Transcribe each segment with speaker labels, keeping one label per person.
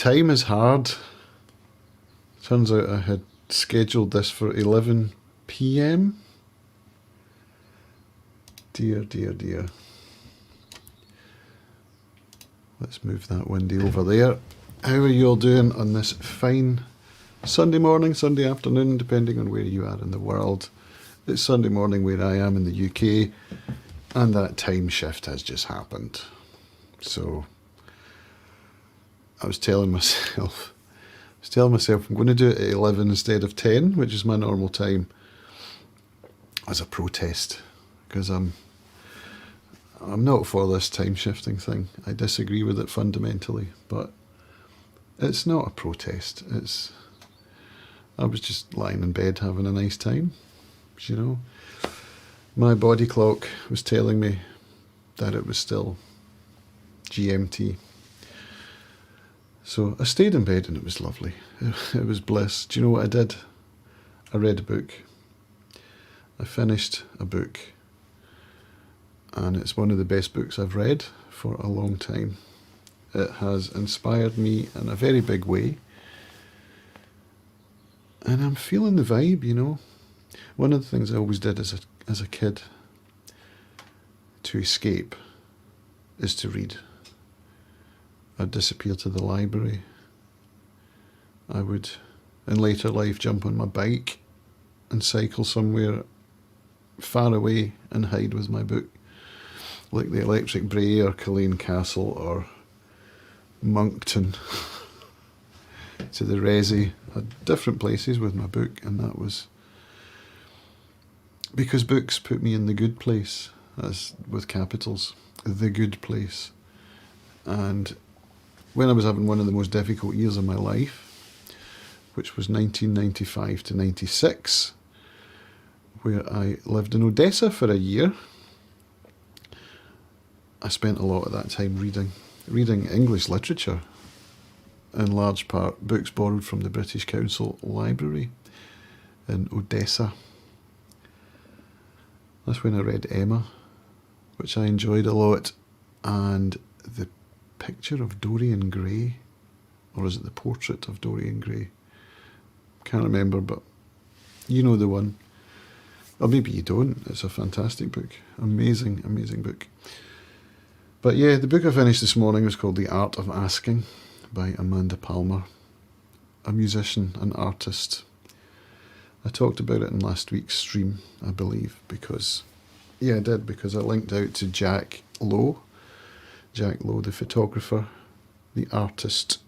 Speaker 1: time is hard. Turns out I had scheduled this for 11 p.m. Dear, dear, dear. Let's move that window over there. How are you all doing on this fine Sunday morning, Sunday afternoon, depending on where you are in the world? It's Sunday morning where I am in the UK, and that time shift has just happened. So I was telling myself I'm going to do it at 11 instead of 10, which is my normal time, as a protest, because I'm not for this time shifting thing. I disagree with it fundamentally, but it's not a protest. I was just lying in bed having a nice time, you know. My body clock was telling me that it was still GMT. So I stayed in bed and it was lovely. It was bliss. Do you know what I did? I read a book. I finished a book. And it's one of the best books I've read for a long time. It has inspired me in a very big way. And I'm feeling the vibe, you know. One of the things I always did as a kid to escape is to read. I'd disappear to the library. I would, in later life, jump on my bike and cycle somewhere far away and hide with my book, like the Electric Brae or Culzean Castle or Moncton, to the Resi, different places with my book, and that was because books put me in the good place, as with capitals, the good place. And when I was having one of the most difficult years of my life, which was 1995 to 96, where I lived in Odessa for a year, I spent a lot of that time reading English literature, in large part books borrowed from the British Council Library in Odessa. That's when I read Emma, which I enjoyed a lot, and the picture of Dorian Gray, or is it the portrait of Dorian Gray? Can't remember, but you know the one. Or maybe you don't. It's a fantastic book. Amazing, amazing book. But yeah, the book I finished this morning was called The Art of Asking by Amanda Palmer, a musician, an artist. I talked about it in last week's stream, I believe, because I linked out to Jack Lowe, the photographer, the artist,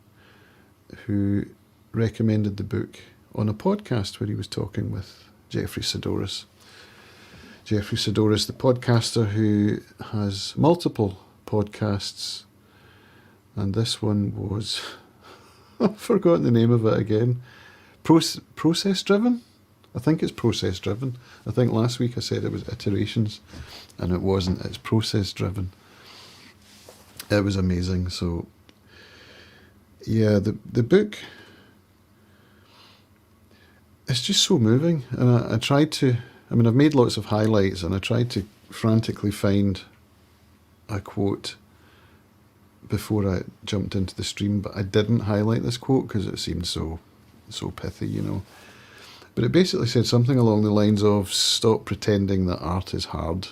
Speaker 1: who recommended the book on a podcast where he was talking with Jeffrey Sidoris. Jeffrey Sidoris, the podcaster who has multiple podcasts, and this one was, I've forgotten the name of it again, Process Driven? I think it's Process Driven. I think last week I said it was Iterations, and it wasn't, it's Process Driven. It was amazing. So yeah, the book, it's just so moving, and I tried to, I've made lots of highlights, and I tried to frantically find a quote before I jumped into the stream, but I didn't highlight this quote because it seemed so pithy, you know. But it basically said something along the lines of, stop pretending that art is hard.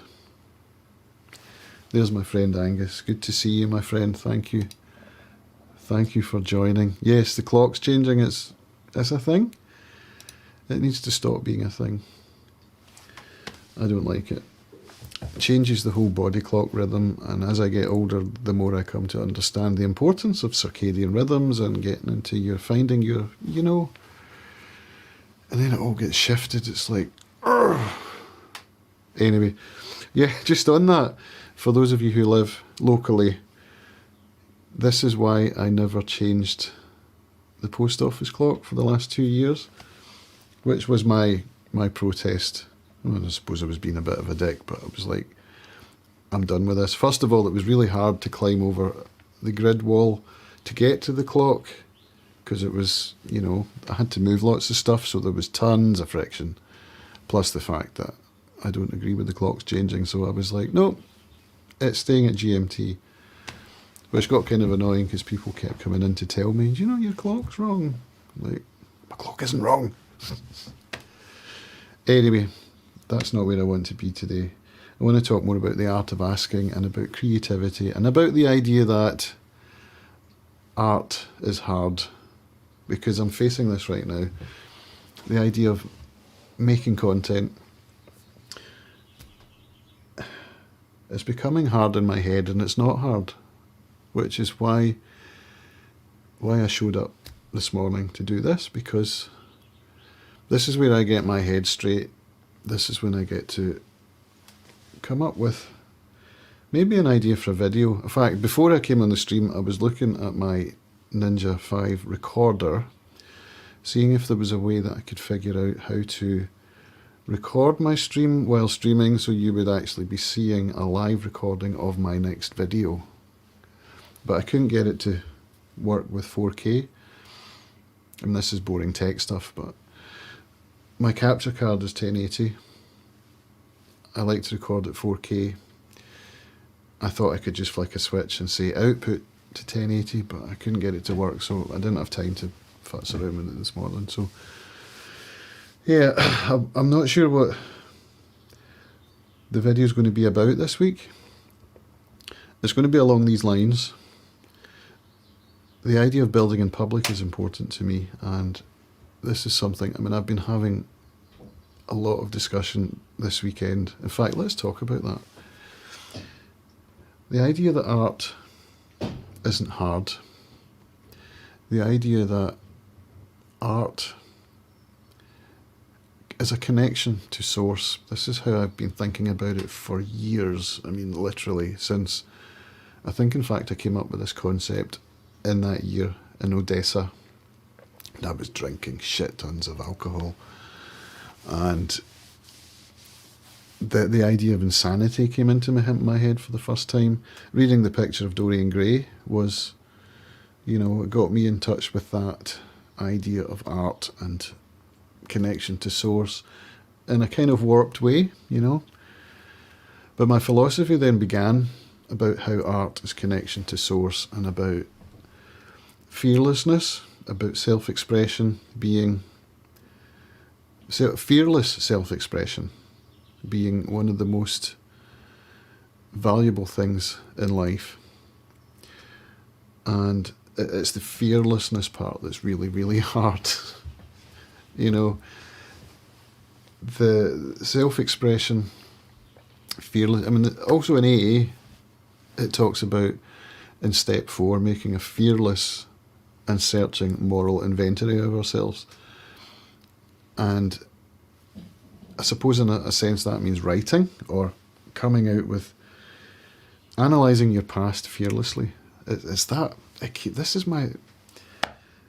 Speaker 1: There's my friend Angus. Good to see you, my friend. Thank you. Thank you for joining. Yes, the clock's changing. It's a thing. It needs to stop being a thing. I don't like it. It changes the whole body clock rhythm, and as I get older, the more I come to understand the importance of circadian rhythms and getting into finding your, you know, and then it all gets shifted. It's like, urgh. Anyway, yeah, just on that, for those of you who live locally, this is why I never changed the post office clock for the last 2 years, which was my protest. Well, I suppose I was being a bit of a dick, but I was like, I'm done with this. First of all, it was really hard to climb over the grid wall to get to the clock, because it was, you know, I had to move lots of stuff, so there was tons of friction, plus the fact that I don't agree with the clocks changing. So I was like, no, it's staying at GMT which got kind of annoying because people kept coming in to tell me, you know, your clock's wrong. I'm like, my clock isn't wrong. Anyway, that's not where I want to be today. I want to talk more about the art of asking and about creativity and about the idea that art is hard, because I'm facing this right now. The idea of making content is becoming hard in my head, and it's not hard, which is why I showed up this morning to do this, because this is where I get my head straight. This is when I get to come up with maybe an idea for a video. In fact, before I came on the stream, I was looking at my Ninja 5 recorder, seeing if there was a way that I could figure out how to record my stream while streaming so you would actually be seeing a live recording of my next video. But I couldn't get it to work with 4K. And this is boring tech stuff, but my capture card is 1080. I like to record at 4K. I thought I could just flick a switch and say output to 1080, but I couldn't get it to work, so I didn't have time to futz around with it this morning. So yeah, I'm not sure what the video is going to be about this week. It's going to be along these lines. The idea of building in public is important to me, and this is something, I mean, I've been having a lot of discussion this weekend. In fact, let's talk about that. The idea that art isn't hard. The idea that art is a connection to source. This is how I've been thinking about it for years. I mean, literally since, I think in fact I came up with this concept in that year in Odessa. I was drinking shit tons of alcohol, and the idea of insanity came into my head for the first time. Reading the picture of Dorian Gray was, you know, it got me in touch with that idea of art and connection to source in a kind of warped way, you know. But my philosophy then began about how art is connection to source and about fearlessness, about self-expression being, fearless self-expression being one of the most valuable things in life. And it's the fearlessness part that's really, really hard. You know, the self-expression, fearless, I mean, also in AA, it talks about, in step 4, making a fearless and searching moral inventory of ourselves. And I suppose in a sense that means writing, or coming out with, analysing your past fearlessly. It's that, this is my,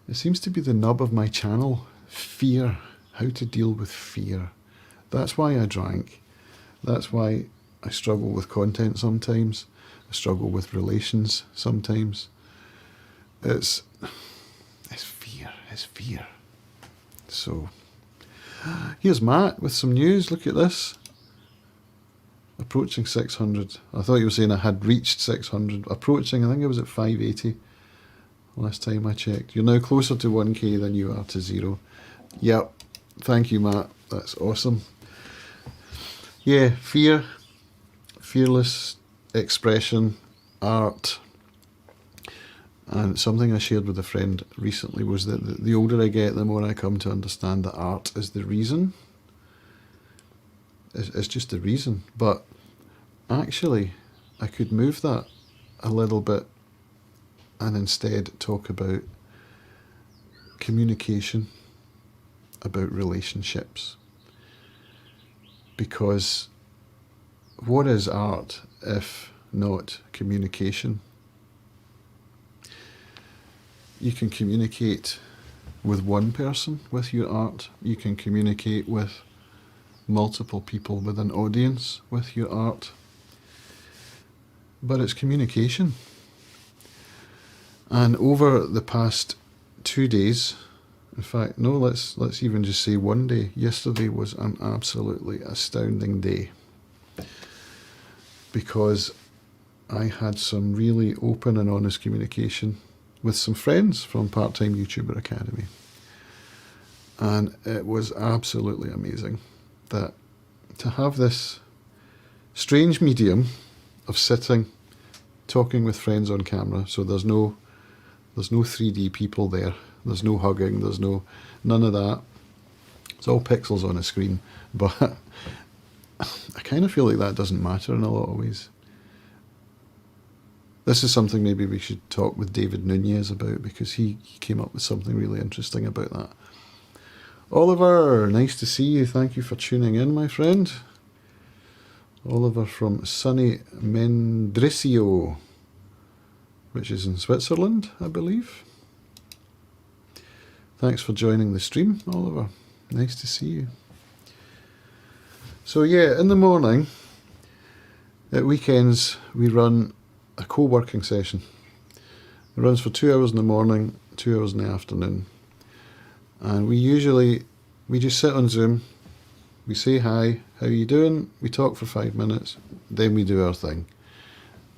Speaker 1: it seems to be the nub of my channel, fear, how to deal with fear. That's why I drank. That's why I struggle with content sometimes. I struggle with relations sometimes. It's fear. So, here's Matt with some news. Look at this. Approaching 600. I thought you were saying I had reached 600. Approaching, I think I was at 580 last time I checked. You're now closer to 1k than you are to 0. Yep. Thank you, Matt. That's awesome. Yeah, fear, fearless expression, art. And something I shared with a friend recently was that the older I get, the more I come to understand that art is the reason. It's just the reason. But actually, I could move that a little bit and instead talk about communication, about relationships. Because what is art if not communication? You can communicate with one person with your art. You can communicate with multiple people with an audience with your art. But it's communication. And over the past 2 days, in fact, no, let's even just say 1 day. Yesterday was an absolutely astounding day, because I had some really open and honest communication with some friends from Part-Time YouTuber Academy. And it was absolutely amazing that to have this strange medium of sitting, talking with friends on camera. So there's no 3D people there. There's no hugging. There's none of that. It's all pixels on a screen. But I kind of feel like that doesn't matter in a lot of ways. This is something maybe we should talk with David Nunez about, because he came up with something really interesting about that. Oliver, nice to see you. Thank you for tuning in, my friend. Oliver from sunny Mendrisio, which is in Switzerland, I believe. Thanks for joining the stream, Oliver. Nice to see you. So yeah, in the morning, at weekends, we run a co-working session. It runs for 2 hours in the morning, 2 hours in the afternoon. And we just sit on Zoom, we say hi, how are you doing? We talk for 5 minutes, then we do our thing.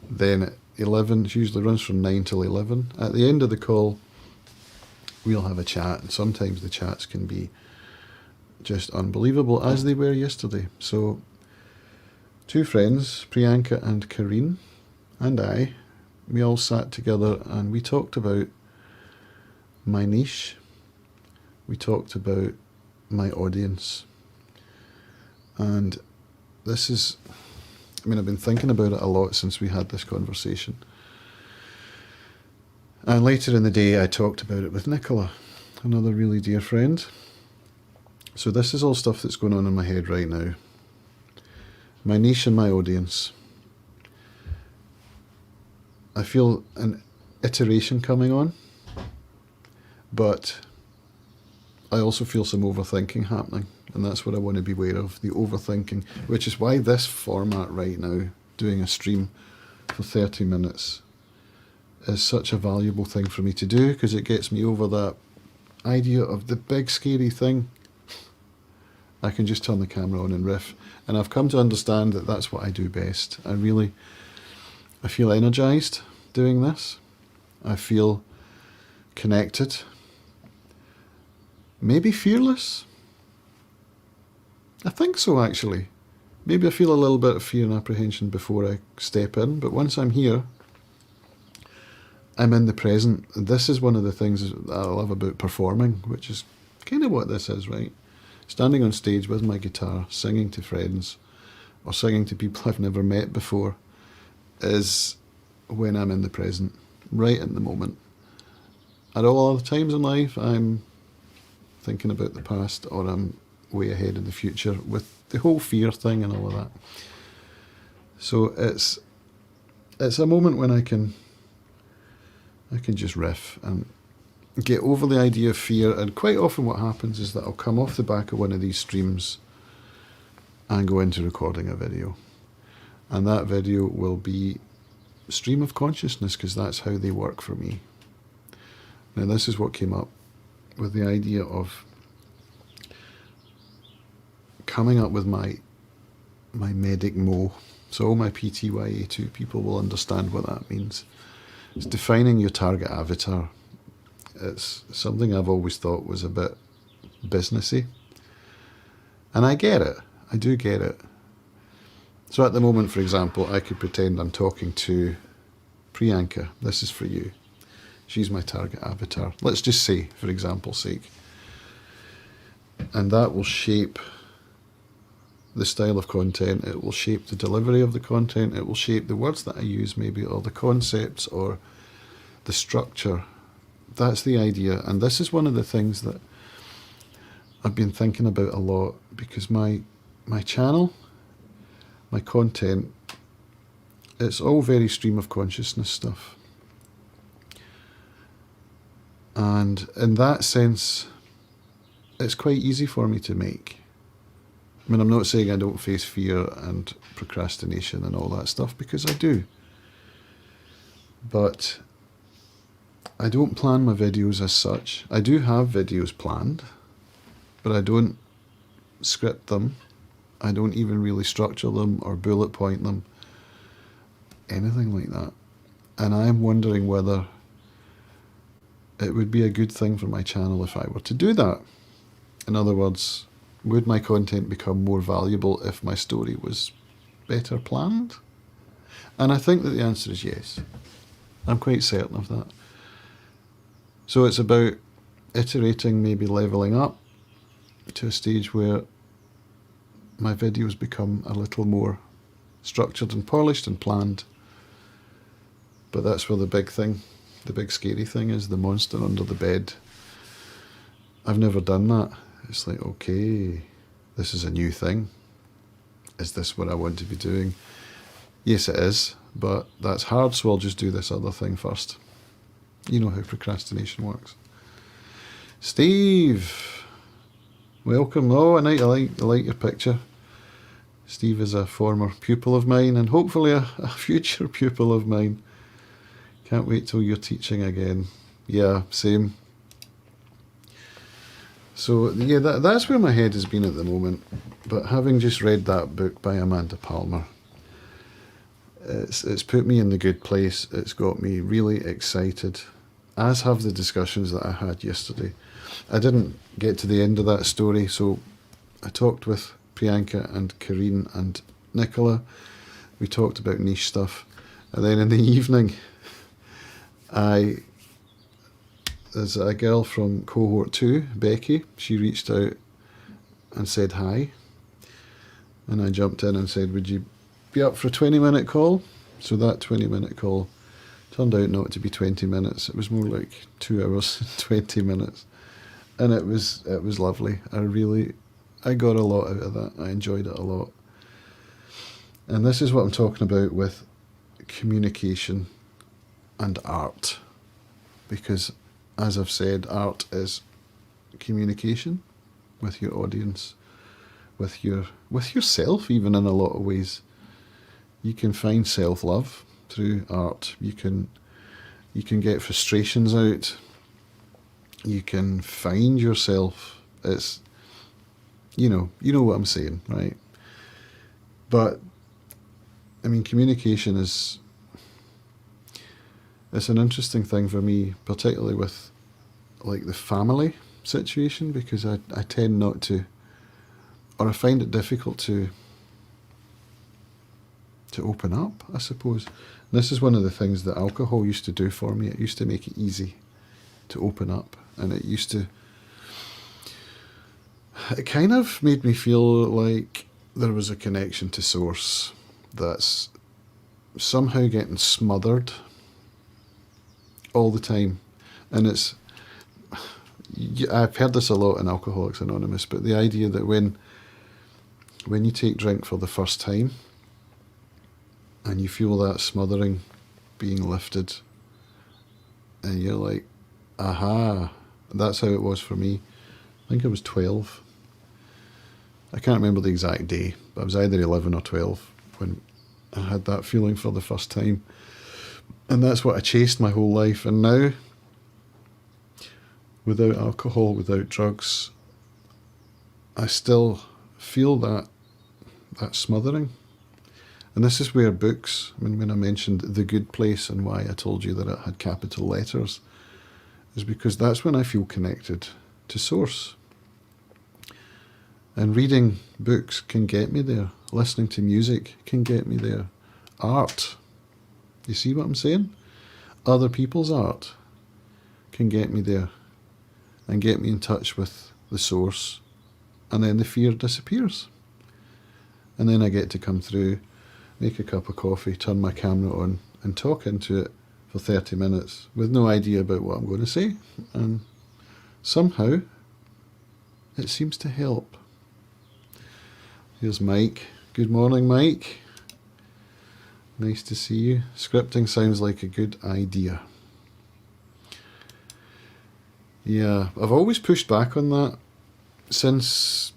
Speaker 1: Then at 11, it usually runs from 9 till 11. At the end of the call, we'll have a chat, and sometimes the chats can be just unbelievable, as they were yesterday. So, 2 friends, Priyanka and Kareen, and I, we all sat together and we talked about my niche. We talked about my audience. And this is, I've been thinking about it a lot since we had this conversation. And later in the day, I talked about it with Nicola, another really dear friend. So this is all stuff that's going on in my head right now. My niche and my audience. I feel an iteration coming on, but I also feel some overthinking happening, and that's what I want to be aware of, the overthinking, which is why this format right now, doing a stream for 30 minutes, is such a valuable thing for me to do, because it gets me over that idea of the big scary thing. I can just turn the camera on and riff, and I've come to understand that that's what I do best. I feel energized doing this. I feel connected. Maybe fearless. I think so, actually. Maybe I feel a little bit of fear and apprehension before I step in, but once I'm here, I'm in the present. This is one of the things that I love about performing, which is kind of what this is, right? Standing on stage with my guitar, singing to friends, or singing to people I've never met before, is when I'm in the present, right in the moment. At all other times in life, I'm thinking about the past, or I'm way ahead in the future with the whole fear thing and all of that. So it's a moment when I can just riff and get over the idea of fear. And quite often what happens is that I'll come off the back of one of these streams and go into recording a video. And that video will be stream of consciousness, because that's how they work for me. Now this is what came up with the idea of coming up with my medic mo. So all my PTYA2 people will understand what that means. It's defining your target avatar. It's something I've always thought was a bit businessy. And I get it. I do get it. So at the moment, for example, I could pretend I'm talking to Priyanka. This is for you. She's my target avatar. Let's just say, for example's sake. And that will shape the style of content. It will shape the delivery of the content. It will shape the words that I use, maybe, or the concepts, or the structure. That's the idea. And this is one of the things that I've been thinking about a lot, because my channel, my content, it's all very stream of consciousness stuff. And in that sense, it's quite easy for me to make. I'm not saying I don't face fear and procrastination and all that stuff, because I do. But I don't plan my videos as such. I do have videos planned, but I don't script them. I don't even really structure them or bullet point them. anything like that. And I'm wondering whether it would be a good thing for my channel if I were to do that. In other words, would my content become more valuable if my story was better planned? And I think that the answer is yes. I'm quite certain of that. So it's about iterating, maybe leveling up to a stage where my videos become a little more structured and polished and planned. But that's where the big thing, the big scary thing is, the monster under the bed. I've never done that. It's like, okay, this is a new thing. Is this what I want to be doing? Yes, it is, but that's hard, so I'll just do this other thing first. You know how procrastination works. Steve, welcome. Oh, I like your picture. Steve is a former pupil of mine and hopefully a future pupil of mine. Can't wait till you're teaching again. Yeah, same. So yeah, that's where my head has been at the moment. But having just read that book by Amanda Palmer, it's put me in the good place. It's got me really excited, as have the discussions that I had yesterday. I didn't get to the end of that story, so I talked with Priyanka and Karine and Nicola. We talked about niche stuff. And then in the evening, there's a girl from cohort 2, Becky. She reached out and said hi. And I jumped in and said, would you be up for a 20-minute call? So that 20-minute call turned out not to be 20 minutes. It was more like 2 hours and 20 minutes. And it was lovely. I got a lot out of that. I enjoyed it a lot. And this is what I'm talking about with communication and art. Because, as I've said, art is communication with your audience, with yourself, even in a lot of ways. You can find self-love through art. You can get frustrations out. You can find yourself. It's, you know what I'm saying, right? But I mean, communication it's an interesting thing for me, particularly with like the family situation, because I tend not to, or I find it difficult to open up, I suppose. And this is one of the things that alcohol used to do for me. It used to make it easy to open up, and it kind of made me feel like there was a connection to source that's somehow getting smothered all the time. And I've heard this a lot in Alcoholics Anonymous, but the idea that when you take drink for the first time and you feel that smothering being lifted, and you're like, aha, that's how it was for me. I think I was 12. I can't remember the exact day, but I was either 11 or 12 when I had that feeling for the first time. And that's what I chased my whole life. And now, without alcohol, without drugs, I still feel that smothering. And this is where books, when I mentioned The Good Place and why I told you that it had capital letters, is because that's when I feel connected to source. And reading books can get me there. Listening to music can get me there. Art, you see what I'm saying? Other people's art can get me there and get me in touch with the source, and then the fear disappears. And then I get to come through, make a cup of coffee, turn my camera on and talk into it for 30 minutes with no idea about what I'm going to say. And somehow it seems to help. Here's Mike. Good morning, Mike. Nice to see you. Scripting sounds like a good idea. Yeah, I've always pushed back on that since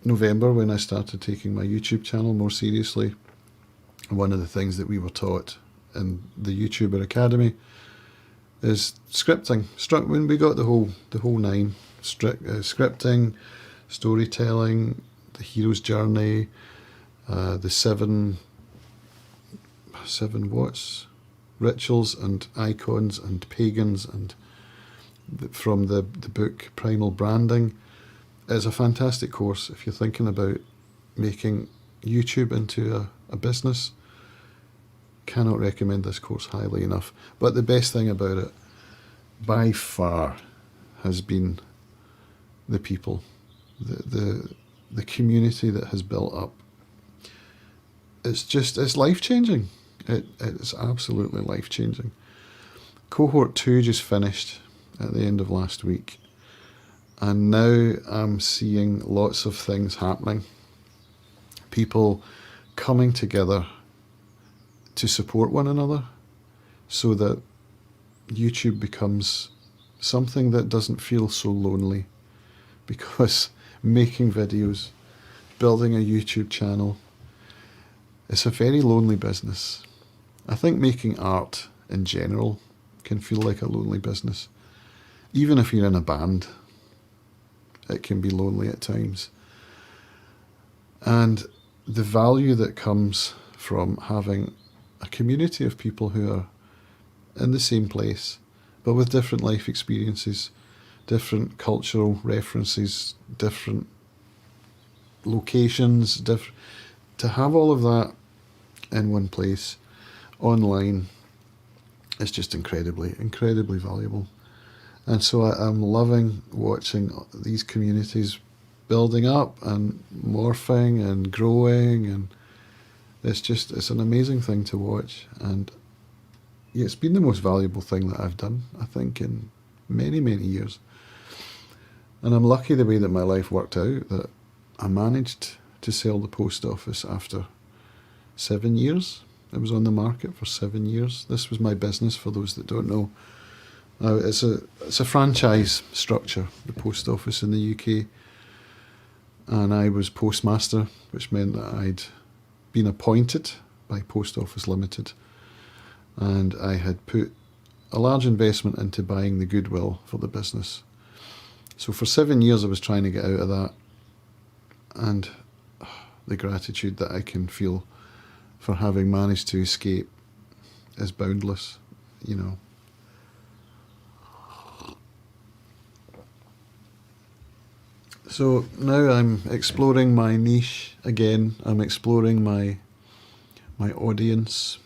Speaker 1: November, when I started taking my YouTube channel more seriously. One of the things that we were taught in the YouTuber Academy is scripting. When we got the whole nine, scripting, storytelling, the hero's journey, the 7 7 watts, rituals and icons and pagans, and from the book Primal Branding. It's a fantastic course if you're thinking about making YouTube into a business. Cannot recommend this course highly enough. But the best thing about it, by far, has been the people, the community that has built up. It's life-changing. It's absolutely life-changing. Cohort 2 just finished at the end of last week, and now I'm seeing lots of things happening. People coming together to support one another so that YouTube becomes something that doesn't feel so lonely, because making videos, building a YouTube channel, it's a very lonely business. I think making art in general can feel like a lonely business. Even if you're in a band, it can be lonely at times. And the value that comes from having a community of people who are in the same place, but with different life experiences, different cultural references, different locations, to have all of that in one place online is just incredibly valuable. And so I'm loving watching these communities building up and morphing and growing, and it's an amazing thing to watch. And yeah, it's been the most valuable thing that I've done, I think, in many years. And I'm lucky the way that my life worked out, that I managed to sell the post office after 7 years. It was on the market for 7 years. This was my business, for those that don't know. It's a franchise structure, the post office in the UK. And I was postmaster, which meant that I'd been appointed by Post Office Limited. And I had put a large investment into buying the goodwill for the business. So for 7 years I was trying to get out of that. And the gratitude that I can feel for having managed to escape is boundless, you know. So now I'm exploring my niche again. I'm exploring my audience.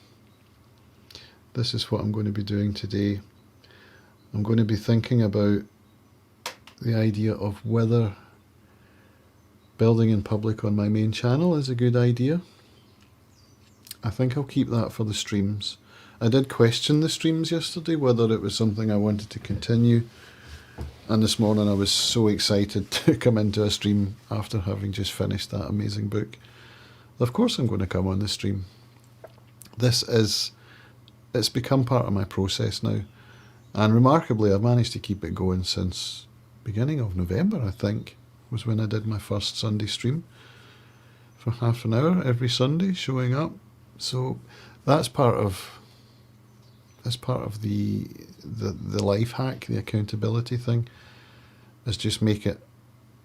Speaker 1: This is what I'm going to be doing today. I'm going to be thinking about the idea of whether building in public on my main channel is a good idea. I think I'll keep that for the streams. I did question the streams yesterday, whether it was something I wanted to continue. And this morning I was so excited to come into a stream after having just finished that amazing book. Of course I'm going to come on the stream. It's become part of my process now. And remarkably, I've managed to keep it going since beginning of November, I think, was when I did my first Sunday stream for half an hour every Sunday, showing up. So that's part of the life hack, the accountability thing, is just make it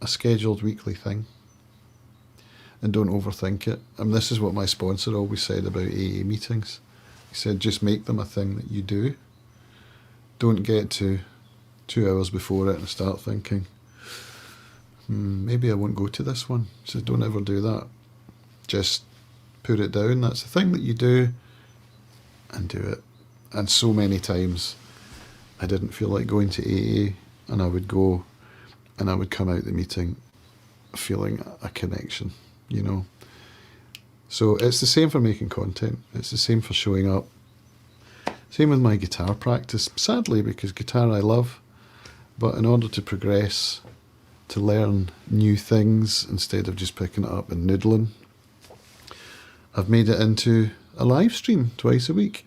Speaker 1: a scheduled weekly thing and don't overthink it. And this is what my sponsor always said about AA meetings. He said, just make them a thing that you do. Don't get to 2 hours before it and start thinking, maybe I won't go to this one. He says, don't ever do that. Just put it down. That's the thing that you do, and do it. And so many times I didn't feel like going to AA, and I would go and I would come out the meeting feeling a connection, you know. So it's the same for making content. It's the same for showing up. Same with my guitar practice, sadly, because guitar I love, but in order to progress, to learn new things instead of just picking it up and noodling, I've made it into a live stream twice a week,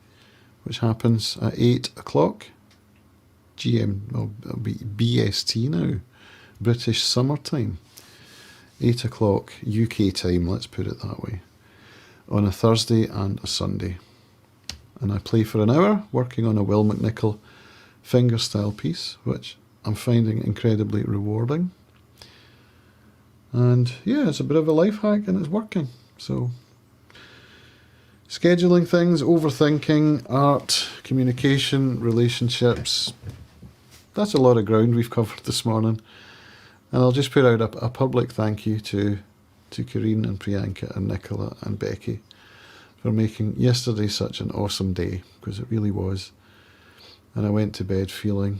Speaker 1: which happens at 8 o'clock GM, well, it'll be BST now, British summertime, 8 o'clock UK time, let's put it that way, on a Thursday and a Sunday. And I play for an hour, working on a Will McNichol fingerstyle piece, which I'm finding incredibly rewarding. And yeah, it's a bit of a life hack and it's working. So Scheduling things, overthinking, art, communication, relationships. That's a lot of ground we've covered this morning. And I'll just put out a public thank you to Karine and Priyanka and Nicola and Becky for making yesterday such an awesome day, because it really was. And I went to bed feeling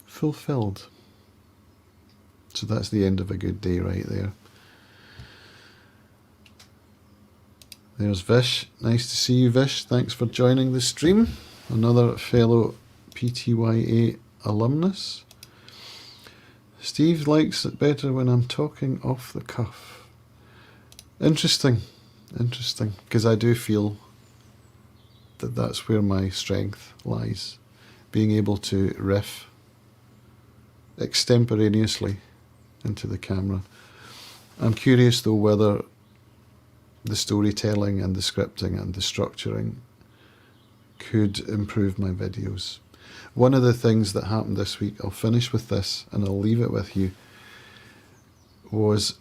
Speaker 1: fulfilled. So that's the end of a good day right there. There's Vish. Nice to see you, Vish. Thanks for joining the stream. Another fellow PTYA alumnus. Steve likes it better when I'm talking off the cuff. Interesting. Interesting. Because I do feel that that's where my strength lies. Being able to riff extemporaneously into the camera. I'm curious though whether the storytelling and the scripting and the structuring could improve my videos. One of the things that happened this week, I'll finish with this and I'll leave it with you, was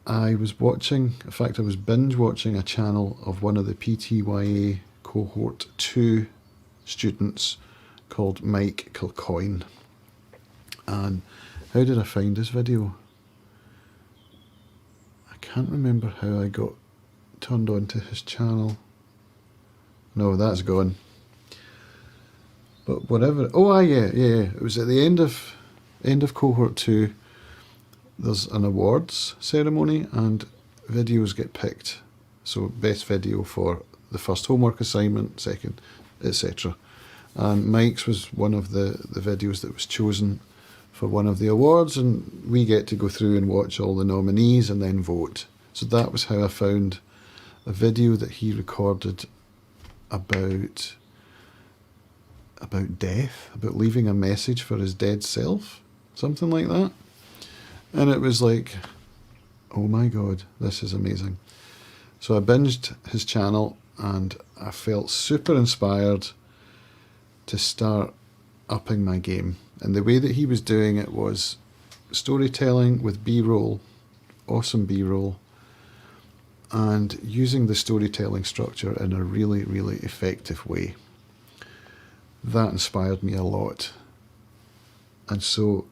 Speaker 1: I was watching, in fact I was binge watching a channel of one of the PTYA cohort 2 students called Mike Kilcoyne. And how did I find this video? I can't remember how I got turned on to his channel. No, that's gone. But whatever. Oh, yeah. It was at the end of cohort 2. There's an awards ceremony and videos get picked. So best video for the first homework assignment, second, etc. And Mike's was one of the videos that was chosen for one of the awards, and we get to go through and watch all the nominees and then vote. So that was how I found a video that he recorded about death, about leaving a message for his dead self, something like that. And it was like, oh my God, this is amazing. So I binged his channel and I felt super inspired to start upping my game. And the way that he was doing it was storytelling with B-roll, awesome B-roll, and using the storytelling structure in a really, really effective way. That inspired me a lot. And so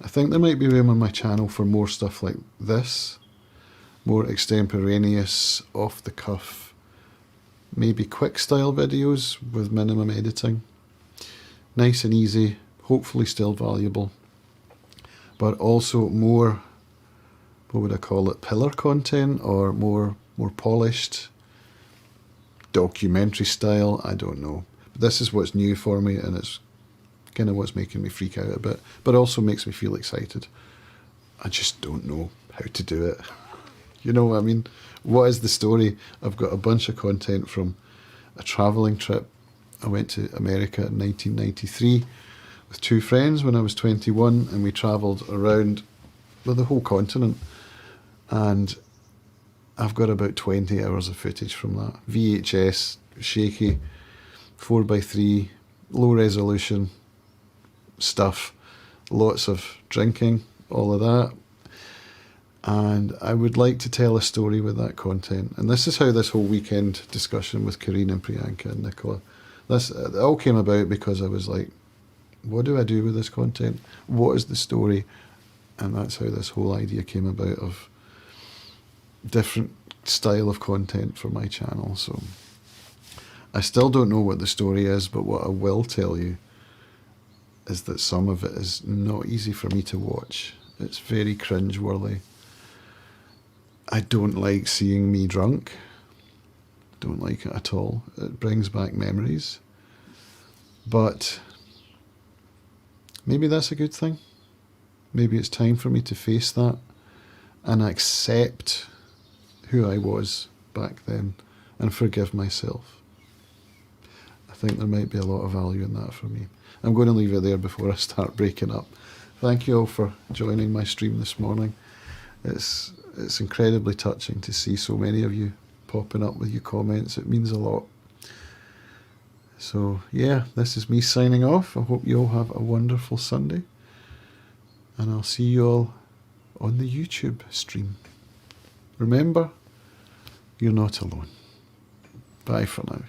Speaker 1: I think there might be room on my channel for more stuff like this, more extemporaneous, off the cuff, maybe quick style videos with minimum editing. Nice and easy, hopefully still valuable, but also more, what would I call it, pillar content, or more polished, documentary style, I don't know. But this is what's new for me, and it's kind of what's making me freak out a bit, but also makes me feel excited. I just don't know how to do it. You know what I mean? What is the story? I've got a bunch of content from a travelling trip. I went to America in 1993 with 2 friends when I was 21, and we travelled around the whole continent. And I've got about 20 hours of footage from that. VHS, shaky, 4x3, low resolution stuff, lots of drinking, all of that. And I would like to tell a story with that content. And this is how this whole weekend discussion with Karine and Priyanka and Nicola, it all came about because I was like, what do I do with this content? What is the story? And that's how this whole idea came about, of different style of content for my channel. So I still don't know what the story is, but what I will tell you is that some of it is not easy for me to watch. It's very cringe-worthy. I don't like seeing me drunk. Don't like it at all. It brings back memories. But maybe that's a good thing. Maybe it's time for me to face that and accept who I was back then and forgive myself. I think there might be a lot of value in that for me. I'm going to leave it there before I start breaking up. Thank you all for joining my stream this morning. It's incredibly touching to see so many of you popping up with your comments. It means a lot. So yeah, this is me signing off. I hope you all have a wonderful Sunday, and I'll see you all on the YouTube stream. Remember, you're not alone. Bye for now.